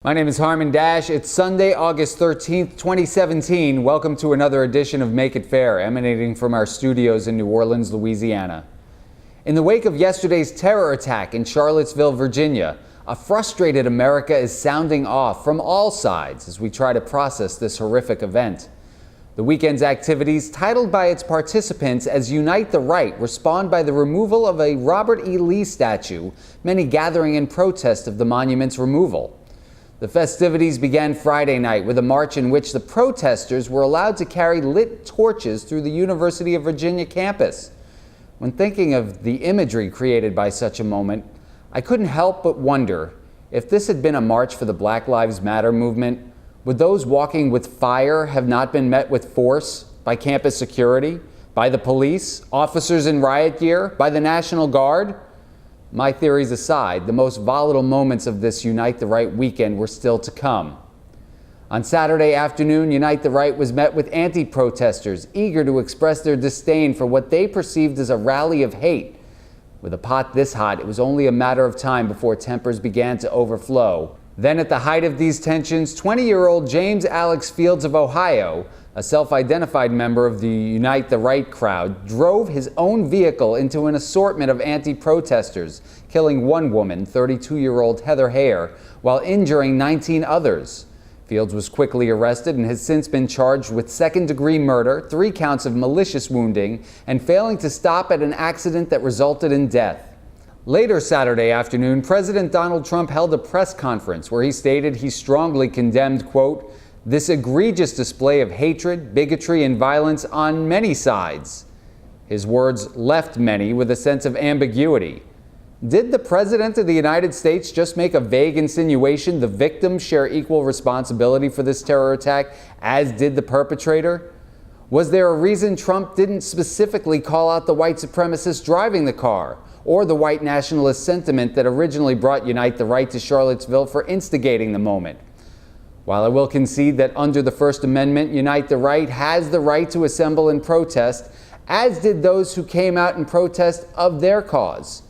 My name is Harmon Dash. It's Sunday, August 13th, 2017. Welcome to another edition of Make It Fair, emanating from our studios in New Orleans, Louisiana. In the wake of yesterday's terror attack in Charlottesville, Virginia, a frustrated America is sounding off from all sides as we try to process this horrific event. The weekend's activities, titled by its participants as Unite the Right, respond by the removal of a Robert E. Lee statue, many gathering in protest of the monument's removal. The festivities began Friday night with a march in which the protesters were allowed to carry lit torches through the University of Virginia campus. When thinking of the imagery created by such a moment, I couldn't help but wonder if this had been a march for the Black Lives Matter movement, would those walking with fire have not been met with force by campus security, by the police, officers in riot gear, by the National Guard? My theories aside, the most volatile moments of this Unite the Right weekend were still to come. On Saturday afternoon, Unite the Right was met with anti-protesters eager to express their disdain for what they perceived as a rally of hate. With a pot this hot, it was only a matter of time before tempers began to overflow. Then at the height of these tensions, 20-year-old James Alex Fields of Ohio, a self-identified member of the Unite the Right crowd, drove his own vehicle into an assortment of anti-protesters, killing one woman, 32-year-old Heather Hare, while injuring 19 others. Fields was quickly arrested and has since been charged with second-degree murder, 3 counts of malicious wounding, and failing to stop at an accident that resulted in death. Later Saturday afternoon, President Donald Trump held a press conference where he stated he strongly condemned, quote, "this egregious display of hatred, bigotry, and violence on many sides." His words left many with a sense of ambiguity. Did the President of the United States just make a vague insinuation the victims share equal responsibility for this terror attack, as did the perpetrator? Was there a reason Trump didn't specifically call out the white supremacists driving the car, or the white nationalist sentiment that originally brought Unite the Right to Charlottesville for instigating the moment? While I will concede that under the First Amendment, Unite the Right has the right to assemble and protest, as did those who came out in protest of their cause.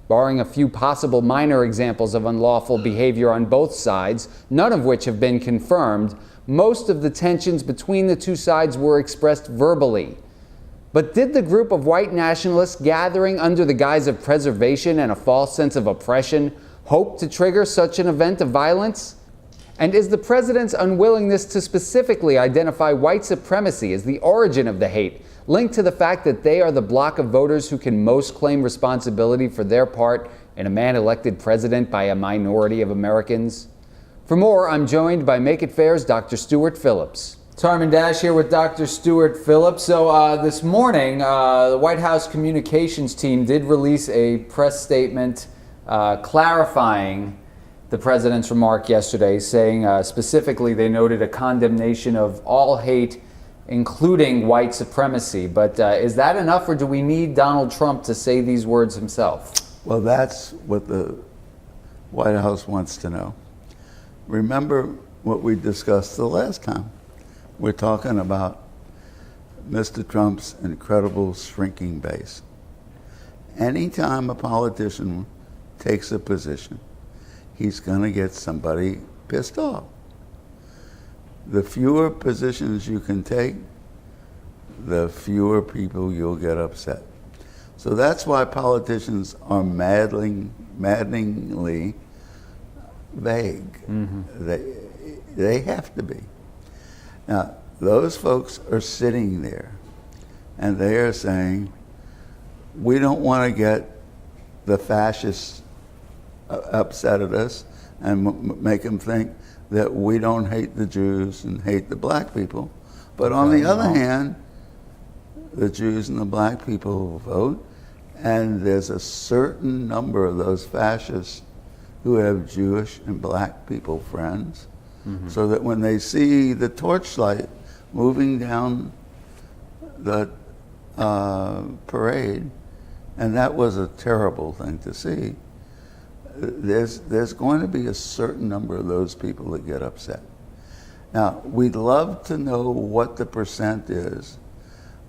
Barring a few possible minor examples of unlawful behavior on both sides, none of which have been confirmed, most of the tensions between the two sides were expressed verbally. But did the group of white nationalists gathering under the guise of preservation and a false sense of oppression hope to trigger such an event of violence? And is the president's unwillingness to specifically identify white supremacy as the origin of the hate linked to the fact that they are the bloc of voters who can most claim responsibility for their part in a man elected president by a minority of Americans? For more, I'm joined by Make It Fair's Dr. Stuart Phillips. It's Harmon Dash here with Dr. Stuart Phillips. So this morning, the White House communications team did release a press statement clarifying the president's remark yesterday, saying specifically they noted a condemnation of all hate, including white supremacy. But is that enough, or do we need Donald Trump to say these words himself? Well, that's what the White House wants to know. Remember what we discussed the last time. We're talking about Mr. Trump's incredible shrinking base. Anytime a politician takes a position, he's going to get somebody pissed off. The fewer positions you can take, the fewer people you'll get upset. So that's why politicians are maddeningly vague. Mm-hmm. They have to be. Now, those folks are sitting there, and they are saying, we don't want to get the fascists upset at us and make them think that we don't hate the Jews and hate the black people. But on the other hand, the Jews and the black people will vote, and there's a certain number of those fascists who have Jewish and black people friends, so that when they see the torchlight moving down the parade, and that was a terrible thing to see, there's going to be a certain number of those people that get upset. Now, we'd love to know what the percent is,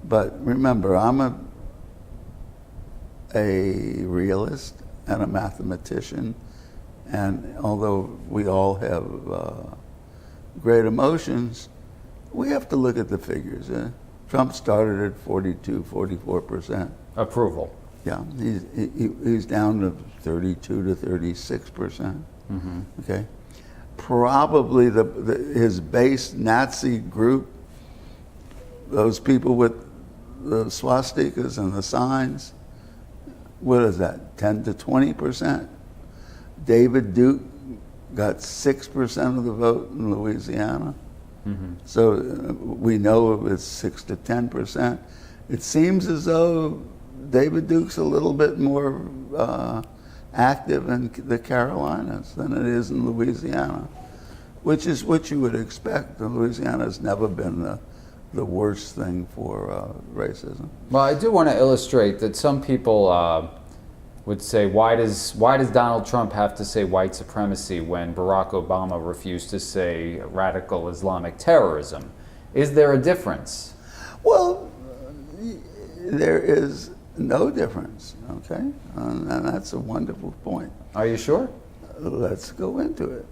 but remember, I'm a realist and a mathematician And although we all have great emotions, we have to look at the figures. Trump started at 42-44% approval. Yeah, he's down to 32 to 36%. Okay, probably his base Nazi group, those people with the swastikas and the signs, what is that? 10 to 20%. David Duke got 6% of the vote in Louisiana. So we know it's 6 to 10%. It seems as though David Duke's a little bit more active in the Carolinas than it is in Louisiana, which is what you would expect. Louisiana's never been the worst thing for racism. Well, I do want to illustrate that some people would say, why does Donald Trump have to say white supremacy when Barack Obama refused to say radical Islamic terrorism? Is there a difference? Well, there is no difference, okay? And that's a wonderful point. Are you sure? Let's go into it.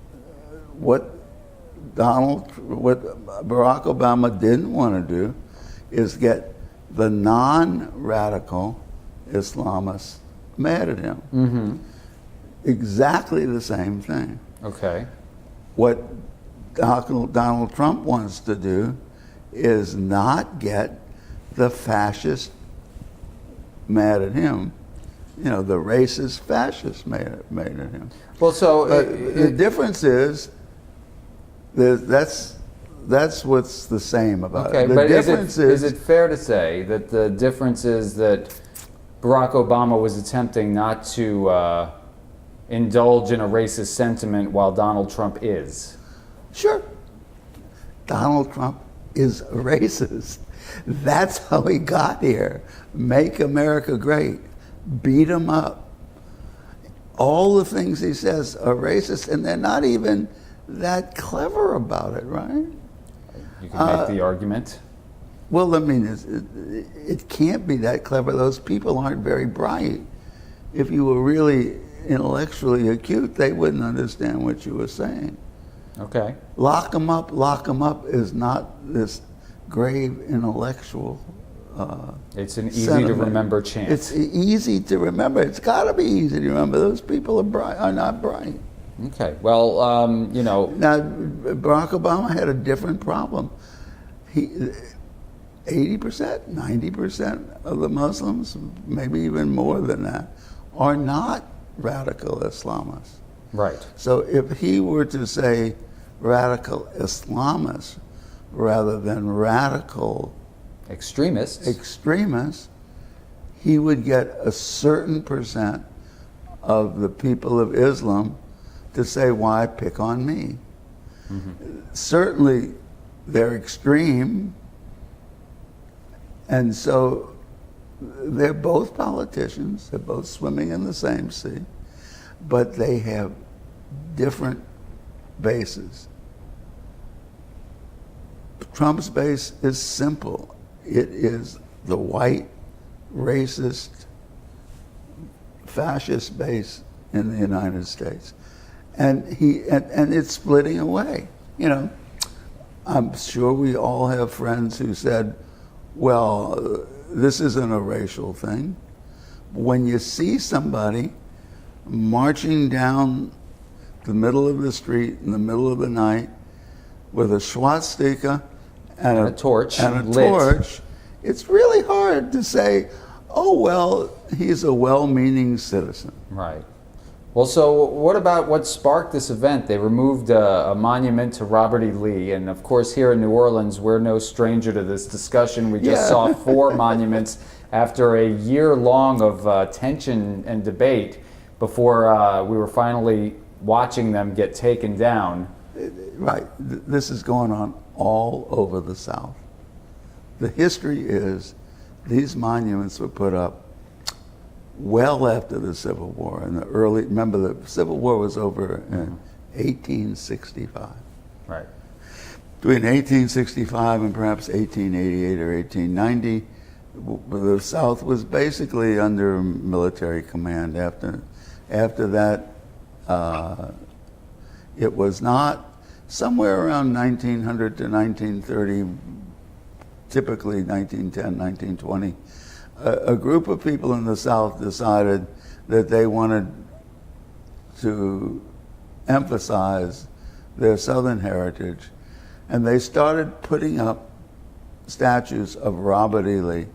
What Barack Obama didn't want to do is get the non-radical Islamists mad at him. Exactly the same thing. Okay. What Donald Trump wants to do is not get the fascists mad at him. You know, the racist fascists mad at him. Well, so the difference is that's what's the same about it. The but difference is it fair to say that the difference is that Barack Obama was attempting not to indulge in a racist sentiment while Donald Trump is? Sure. Donald Trump is a racist. That's how he got here. Make America great. Beat him up. All the things he says are racist, and they're not even that clever about it, right? You can make the argument. Well, I mean, it can't be that clever. Those people aren't very bright. If you were really intellectually acute, they wouldn't understand what you were saying. Okay. Lock them up is not this grave intellectual It's an easy sentiment. to remember chant. It's easy to remember. It's got to be easy to remember. Those people are not bright. Okay. Well, you know. Now, Barack Obama had a different problem. 80%, 90% of the Muslims, maybe even more than that, are not radical Islamists. Right. So if he were to say radical Islamists rather than radical extremists, he would get a certain percent of the people of Islam to say, why pick on me? Certainly they're extreme, and so they're both politicians, they're both swimming in the same sea, but they have different bases. Trump's base is simple. It is the white, racist, fascist base in the United States. And it's splitting away. You know, I'm sure we all have friends who said, well, this isn't a racial thing. When you see somebody marching down the middle of the street in the middle of the night with a swastika and a torch, it's really hard to say, oh, well, he's a well-meaning citizen. Right. Well, so what sparked this event? They removed a monument to Robert E. Lee, and of course here in New Orleans, we're no stranger to this discussion. We just saw 4 monuments after a year long of tension and debate before we were finally watching them get taken down. Right. This is going on all over the South. The history is these monuments were put up well after the Civil War. In the remember the Civil War was over in 1865. Right. Between 1865 and perhaps 1888 or 1890, the South was basically under military command. After that, it was not somewhere around 1900 to 1930, typically 1910, 1920, a group of people in the South decided that they wanted to emphasize their Southern heritage, and they started putting up statues of Robert E. Lee.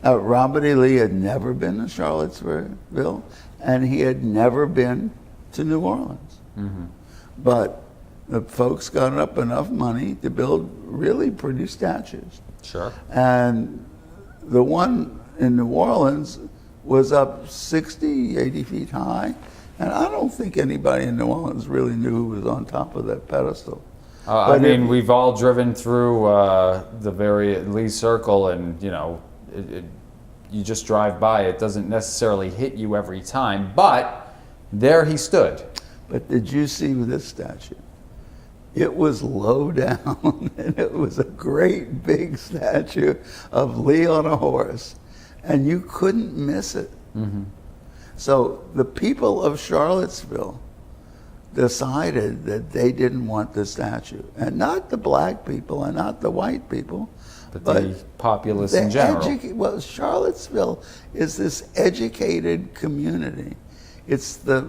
Robert E. Lee had never been to Charlottesville, and he had never been to New Orleans. But the folks got up enough money to build really pretty statues. Sure. And the one in New Orleans was up 60, 80 feet high, and I don't think anybody in New Orleans really knew who was on top of that pedestal. I mean, we've all driven through the Lee Circle, and you just drive by. It doesn't necessarily hit you every time, but there he stood. But did you see this statue? It was low down, and it was a great big statue of Lee on a horse, and you couldn't miss it. So the people of Charlottesville decided that they didn't want the statue, and not the black people and not the white people, but the populace in general. Well, Charlottesville is this educated community. It's the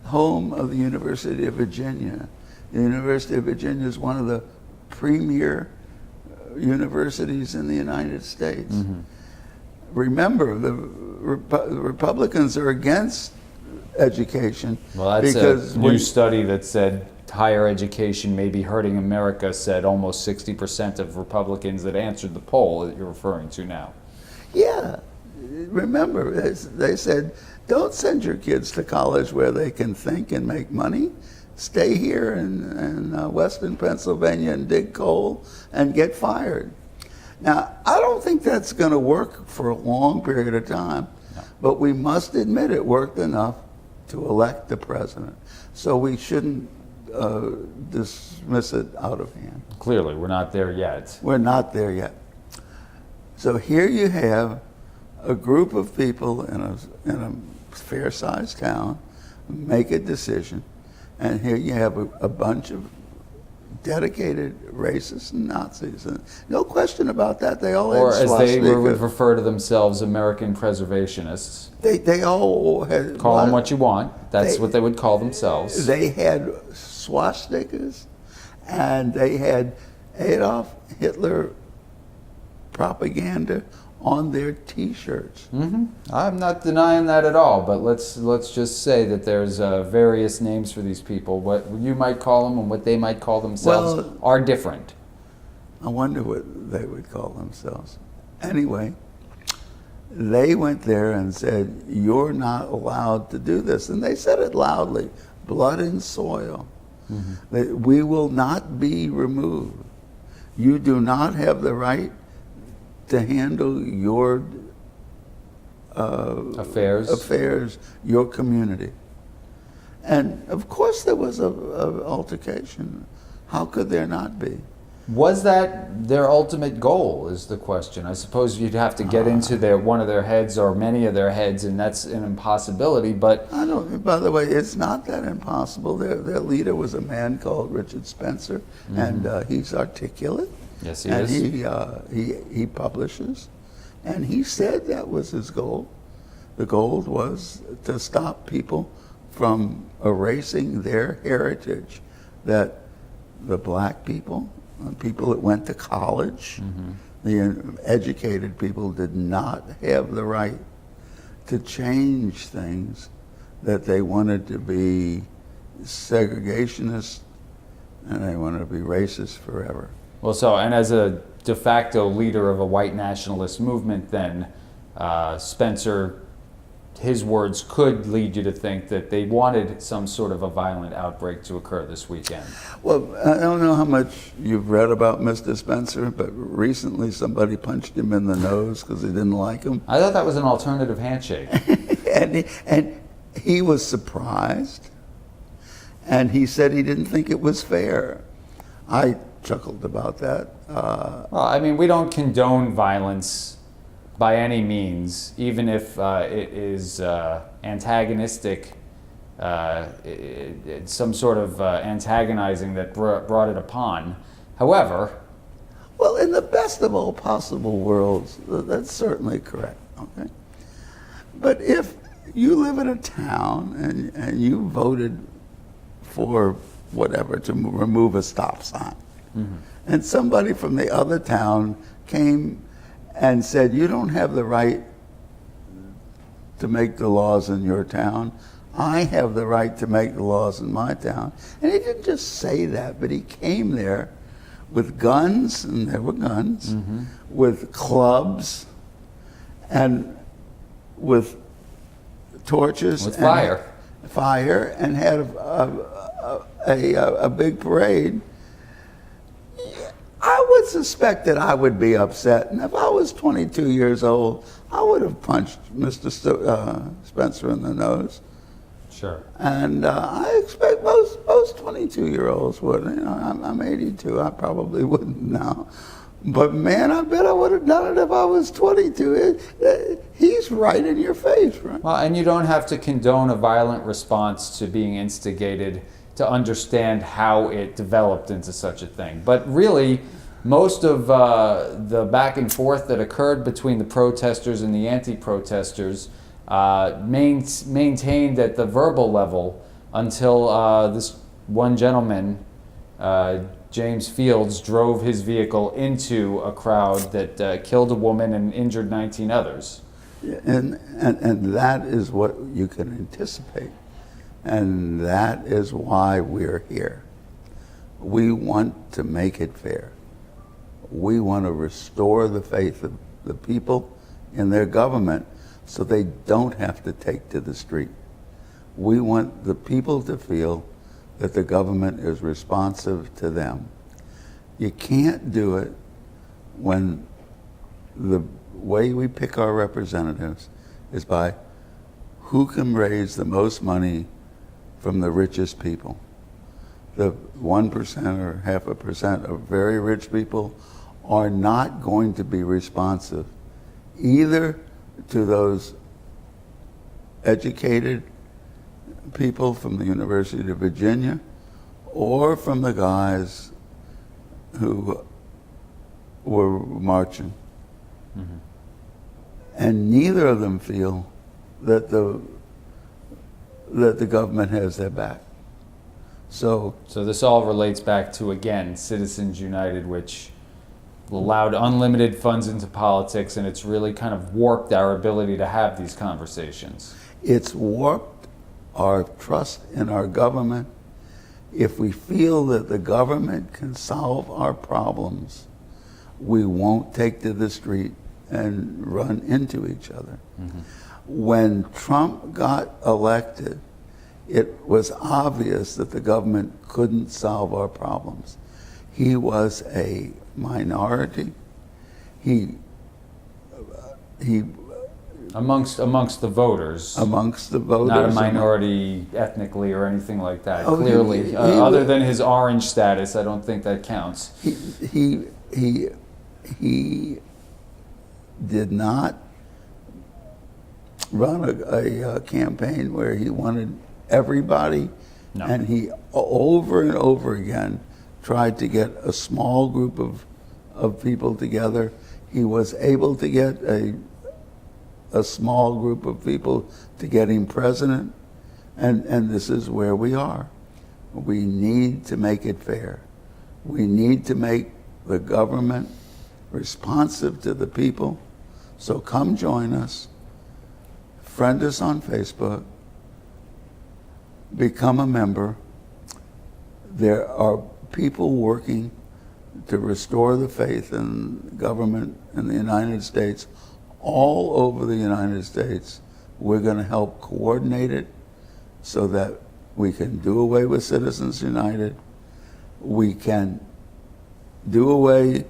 home of the University of Virginia. The University of Virginia is one of the premier universities in the United States. Remember, the Republicans are against education. Well, that's a new study that said higher education may be hurting America, said almost 60% of Republicans that answered the poll that you're referring to now. Yeah. Remember, they said, don't send your kids to college where they can think and make money. Stay here in Western Pennsylvania and dig coal and get fired. Now, I don't think that's going to work for a long period of time, but we must admit it worked enough to elect the president. So we shouldn't dismiss it out of hand. Clearly, we're not there yet. We're not there yet. So here you have a group of people in a fair-sized town make a decision, and here you have a bunch of dedicated racists and Nazis. And no question about that. They all or had as they would refer to themselves, American preservationists. They all had... Call them what you want. That's what they would call themselves. They had swastikas, and they had Adolf Hitler propaganda on their T-shirts. I'm not denying that at all, but let's just say that there's various names for these people. What you might call them and what they might call themselves are different. I wonder what they would call themselves. Anyway, they went there and said, you're not allowed to do this. And they said it loudly, blood and soil. That we will not be removed. You do not have the right to handle your affairs, your community. And of course there was an altercation. How could there not be? Was that their ultimate goal is the question. I suppose you'd have to get into one of their heads or many of their heads, and that's an impossibility, but... By the way, it's not that impossible. Their leader was a man called Richard Spencer, and he's articulate. Yes, he and is. He publishes, and he said that was his goal. The goal was to stop people from erasing their heritage, that the black people, people that went to college, the educated people did not have the right to change things, that they wanted to be segregationists and they wanted to be racist forever. Well, and as a de facto leader of a white nationalist movement, then Spencer, his words could lead you to think that they wanted some sort of a violent outbreak to occur this weekend. Well, I don't know how much you've read about Mr. Spencer, but recently somebody punched him in the nose because they didn't like him. I thought that was an alternative handshake. and he was surprised, and he said he didn't think it was fair. I chuckled about that. Well, I mean, we don't condone violence by any means, even if it is antagonistic some sort of antagonizing that brought it upon. However, well, in the best of all possible worlds, that's certainly correct. Okay, but if you live in a town and you voted for whatever to remove a stop sign, and somebody from the other town came and said, you don't have the right to make the laws in your town, I have the right to make the laws in my town. And he didn't just say that, but he came there with guns, and there were guns, with clubs, and with torches, with fire, and had a big parade. I would suspect that I would be upset, and if I was 22 years old, I would have punched Mr. Spencer in the nose. Sure. And I expect most 22-year-olds would. You know, I'm 82. I probably wouldn't now. But man, I bet I would have done it if I was 22. He's right in your face, right? Well, and you don't have to condone a violent response to being instigated to understand how it developed into such a thing. But really, most of the back and forth that occurred between the protesters and the anti-protesters maintained at the verbal level until this one gentleman, James Fields, drove his vehicle into a crowd that killed a woman and injured 19 others. And that is what you can anticipate. And that is why we're here. We want to make it fair. We want to restore the faith of the people in their government so they don't have to take to the street. We want the people to feel that the government is responsive to them. You can't do it when the way we pick our representatives is by who can raise the most money from the richest people. The 1% or 0.5% of very rich people are not going to be responsive either to those educated people from the University of Virginia or from the guys who were marching. And neither of them feel that the government has their back. So this all relates back to, again, Citizens United, which allowed unlimited funds into politics, and it's really kind of warped our ability to have these conversations. It's warped our trust in our government. If we feel that the government can solve our problems, we won't take to the street and run into each other. When Trump got elected, it was obvious that the government couldn't solve our problems. He was a minority. He amongst the voters. Amongst the voters. Not a minority ethnically or anything like that. Oh, clearly, other than his orange status, I don't think that counts. He did not run a campaign where he wanted everybody, no. And he over and over again tried to get a small group of people together. He was able to get a small group of people to get him president, and this is where we are. We need to make it fair. We need to make the government responsive to the people. So come join us, friend us on Facebook, become a member. There are people working to restore the faith in government in the United States, all over the United States. We're going to help coordinate it so that we can do away with Citizens United. We can do away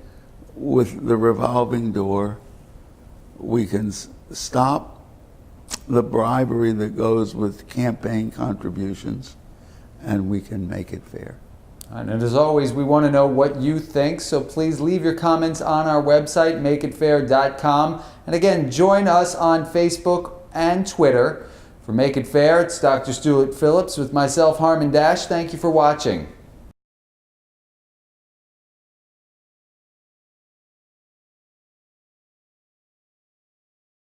with the revolving door. We can stop the bribery that goes with campaign contributions, and we can make it fair. And as always, we want to know what you think, so please leave your comments on our website, makeitfair.com. And again, join us on Facebook and Twitter. For Make It Fair, it's Dr. Stuart Phillips with myself, Harmon Dash. Thank you for watching.